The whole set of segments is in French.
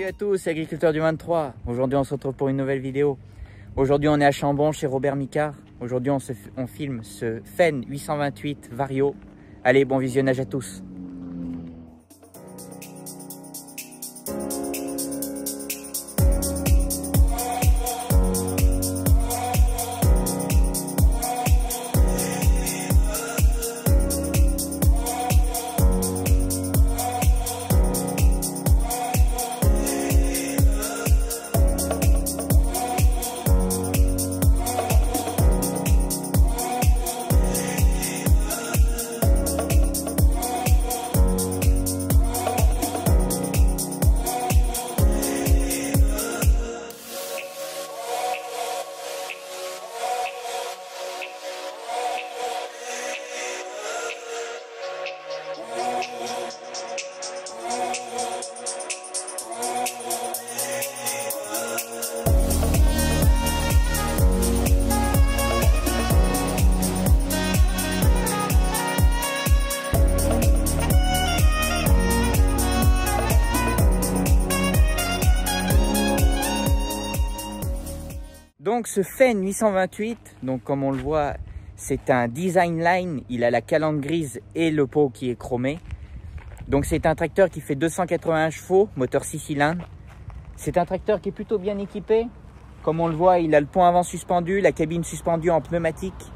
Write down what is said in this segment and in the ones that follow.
à tous, c'est Agriculteur du 23. Aujourd'hui on se retrouve pour une nouvelle vidéo. Aujourd'hui on est à Chambon chez Robert Micard. Aujourd'hui on filme ce Fenn 828 Vario. Allez, bon visionnage à tous. Donc ce Fenn 828, donc comme on le voit, c'est un design line, il a la calandre grise et le pot qui est chromé. Donc c'est un tracteur qui fait 281 chevaux, moteur 6 cylindres. C'est un tracteur qui est plutôt bien équipé. Comme on le voit, il a le pont avant suspendu, la cabine suspendue en pneumatique.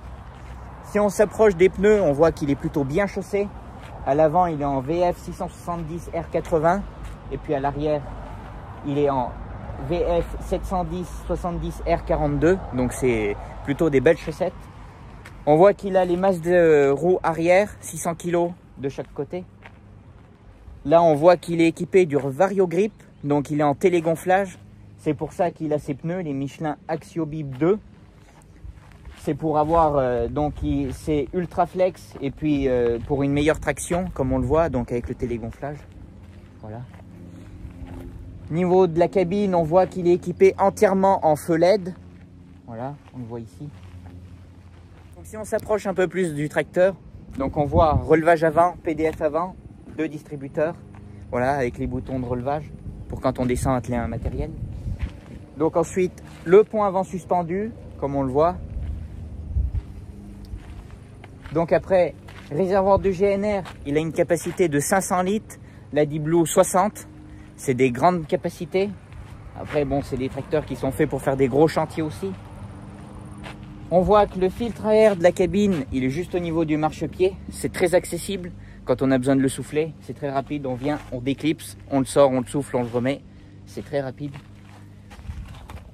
Si on s'approche des pneus, on voit qu'il est plutôt bien chaussé. À l'avant, il est en VF 670 R80 et puis à l'arrière, il est en VF 710 70 R42, donc c'est plutôt des belles chaussettes. On voit qu'il a les masses de roues arrière, 600 kg de chaque côté. Là on voit qu'il est équipé du Vario Grip, donc il est en télégonflage. C'est pour ça qu'il a ses pneus, les Michelin Axiobib 2. C'est pour avoir, donc c'est ultra flex et puis pour une meilleure traction, comme on le voit, donc avec le télégonflage. Voilà. Niveau de la cabine, on voit qu'il est équipé entièrement en feu LED. Voilà, on le voit ici. Donc si on s'approche un peu plus du tracteur, donc on voit relevage avant, PDF avant, 2 distributeurs. Voilà, avec les boutons de relevage pour quand on descend atteler un matériel. Donc ensuite, le pont avant suspendu, comme on le voit. Donc après, réservoir de GNR, il a une capacité de 500 litres, la D-Blue 60. C'est des grandes capacités. Après, bon, c'est des tracteurs qui sont faits pour faire des gros chantiers aussi. On voit que le filtre à air de la cabine, il est juste au niveau du marchepied. C'est très accessible. Quand on a besoin de le souffler, c'est très rapide. On vient, on déclipse, on le sort, on le souffle, on le remet. C'est très rapide.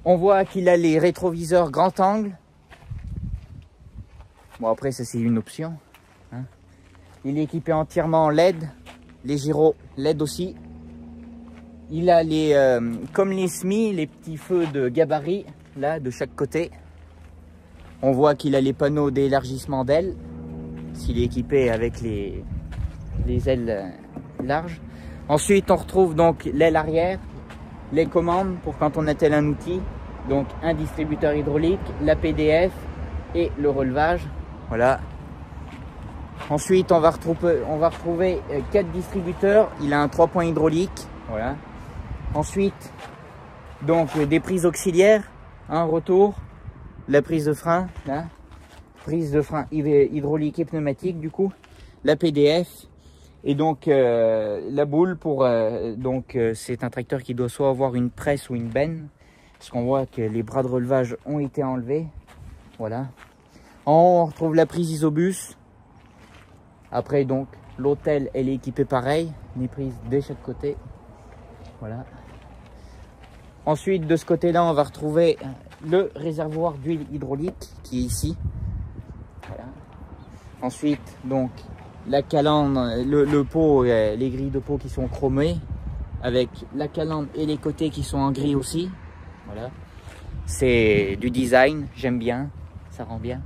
On voit qu'il a les rétroviseurs grand angle. Bon, après, ça, c'est une option. Hein. Il est équipé entièrement en LED. Les gyros LED aussi. Il a les, comme les SMI, les petits feux de gabarit, là, de chaque côté. On voit qu'il a les panneaux d'élargissement d'ailes, s'il est équipé avec les ailes larges. Ensuite, on retrouve donc l'aile arrière, les commandes pour quand on attelle un outil. Donc, un distributeur hydraulique, la PDF et le relevage. Voilà. Ensuite, on va retrouver 4 distributeurs. Il a un 3 points hydraulique. Voilà. Ensuite, donc des prises auxiliaires, un retour, la prise de frein, là, prise de frein hydraulique et pneumatique du coup, la PDF et donc la boule pour c'est un tracteur qui doit soit avoir une presse ou une benne, parce qu'on voit que les bras de relevage ont été enlevés. Voilà. En haut, on retrouve la prise Isobus. Après donc l'hôtel, elle est équipée pareil, les prises de chaque côté. Voilà. Ensuite, de ce côté-là, on va retrouver le réservoir d'huile hydraulique qui est ici. Voilà. Ensuite, donc, la calandre, le pot, les grilles de pot qui sont chromées, avec la calandre et les côtés qui sont en gris aussi. Voilà. C'est du design, j'aime bien, ça rend bien.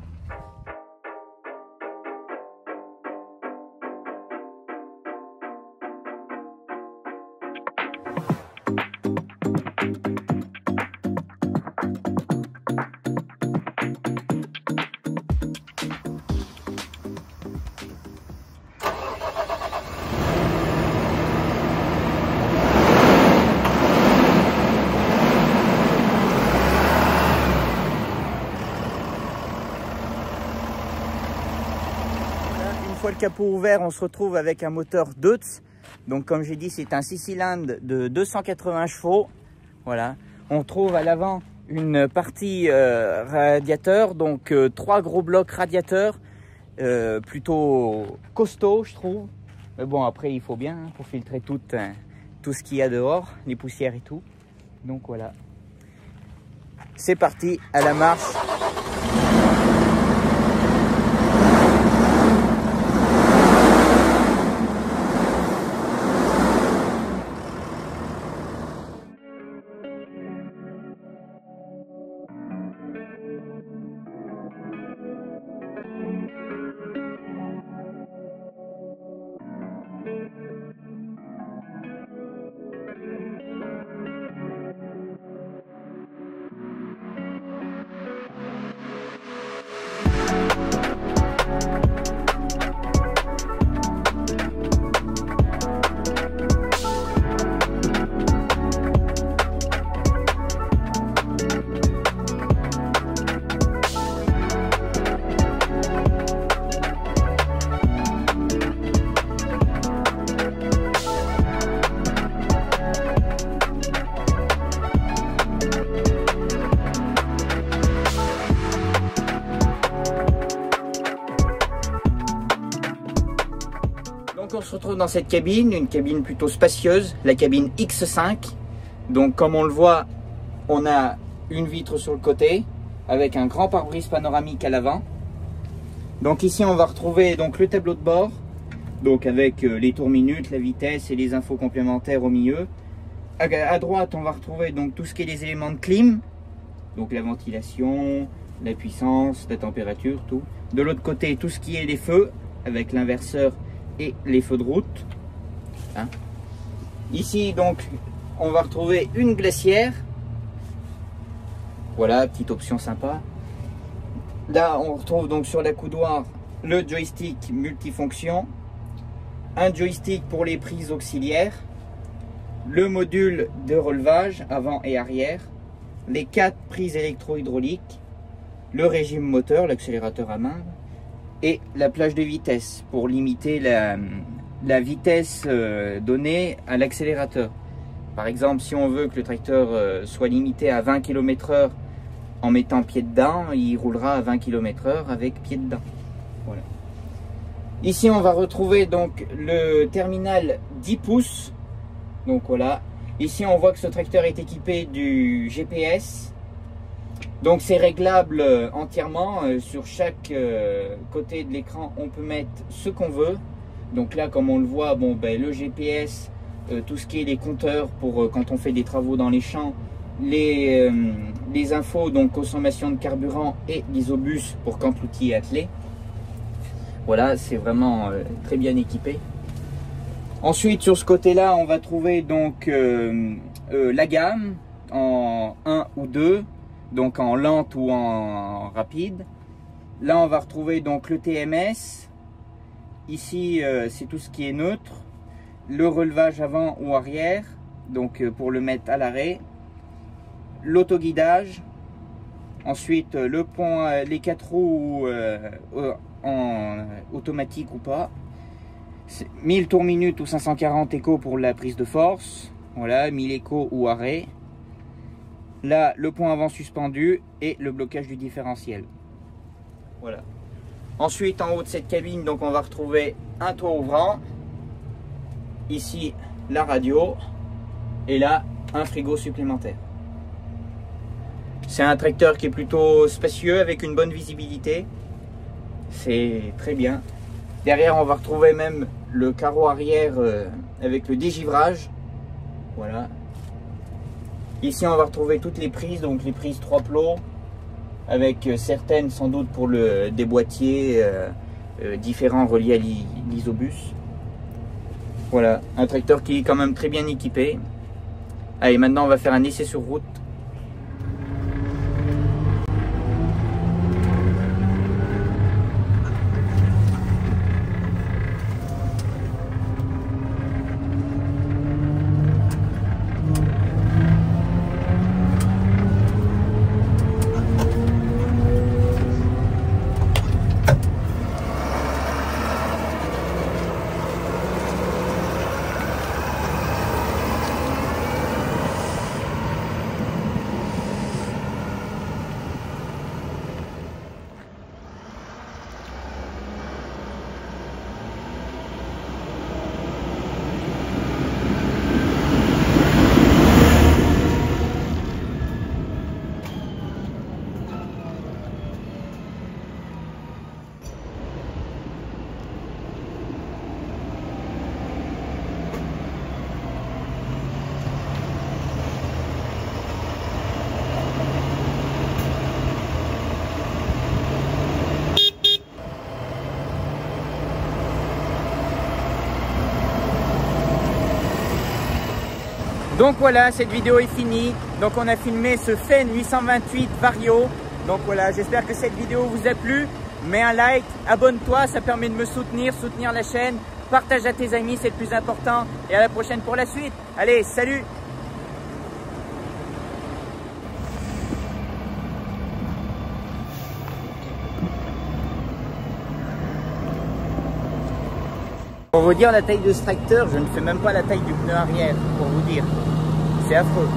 le capot ouvert, on se retrouve avec un moteur Deutz. Donc comme j'ai dit, c'est un 6 cylindres de 280 chevaux. Voilà. On trouve à l'avant une partie radiateur, donc 3 gros blocs radiateurs, plutôt costauds je trouve. Mais bon, après il faut bien pour filtrer tout ce qu'il y a dehors, les poussières et tout. Donc voilà. C'est parti, à la marche. Donc on se retrouve dans cette cabine, une cabine plutôt spacieuse, la cabine X5. Donc comme on le voit, on a une vitre sur le côté avec un grand pare-brise panoramique à l'avant. Donc ici on va retrouver donc le tableau de bord, donc avec les tours minutes, la vitesse et les infos complémentaires au milieu. À droite on va retrouver donc tout ce qui est les éléments de clim, donc la ventilation, la puissance, la température, tout. De l'autre côté tout ce qui est les feux avec l'inverseur et les feux de route. Hein. Ici donc on va retrouver une glacière. Voilà, petite option sympa. Là on retrouve donc sur la coudoir le joystick multifonction, un joystick pour les prises auxiliaires, le module de relevage avant et arrière, les 4 prises électro-hydrauliques, le régime moteur, l'accélérateur à main, et la plage de vitesse pour limiter la vitesse donnée à l'accélérateur. Par exemple, si on veut que le tracteur soit limité à 20 km/h en mettant pied dedans, il roulera à 20 km/h avec pied dedans. Voilà. Ici, on va retrouver donc le terminal 10 pouces. Donc voilà. Ici, on voit que ce tracteur est équipé du GPS. Donc c'est réglable entièrement, sur chaque côté de l'écran on peut mettre ce qu'on veut. Donc là comme on le voit, bon, ben, le GPS, tout ce qui est les compteurs pour quand on fait des travaux dans les champs, les infos, donc consommation de carburant et l'isobus pour quand l'outil est attelé. Voilà, c'est vraiment très bien équipé. Ensuite sur ce côté là on va trouver donc la gamme en 1 ou 2. Donc en lente ou en rapide. Là on va retrouver donc le TMS. Ici c'est tout ce qui est neutre. Le relevage avant ou arrière, donc pour le mettre à l'arrêt. L'autoguidage. Ensuite le pont, les 4 roues en automatique ou pas. 1000 tours minute ou 540 échos pour la prise de force. Voilà, 1000 échos ou arrêt. Là, le pont avant suspendu et le blocage du différentiel. Voilà. Ensuite, en haut de cette cabine, donc on va retrouver un toit ouvrant. Ici, la radio. Et là, un frigo supplémentaire. C'est un tracteur qui est plutôt spacieux avec une bonne visibilité. C'est très bien. Derrière, on va retrouver même le carreau arrière avec le dégivrage. Voilà. Ici on va retrouver toutes les prises, donc les prises 3 plots, avec certaines sans doute pour des boîtiers différents reliés à l'isobus. Voilà, un tracteur qui est quand même très bien équipé. Allez, maintenant on va faire un essai sur route. Donc voilà, cette vidéo est finie. Donc on a filmé ce Fenn 828 Vario. Donc voilà, j'espère que cette vidéo vous a plu. Mets un like, abonne-toi, ça permet de me soutenir la chaîne. Partage à tes amis, c'est le plus important. Et à la prochaine pour la suite. Allez, salut! Pour vous dire la taille de ce tracteur, je ne fais même pas la taille du pneu arrière, pour vous dire. C'est affreux.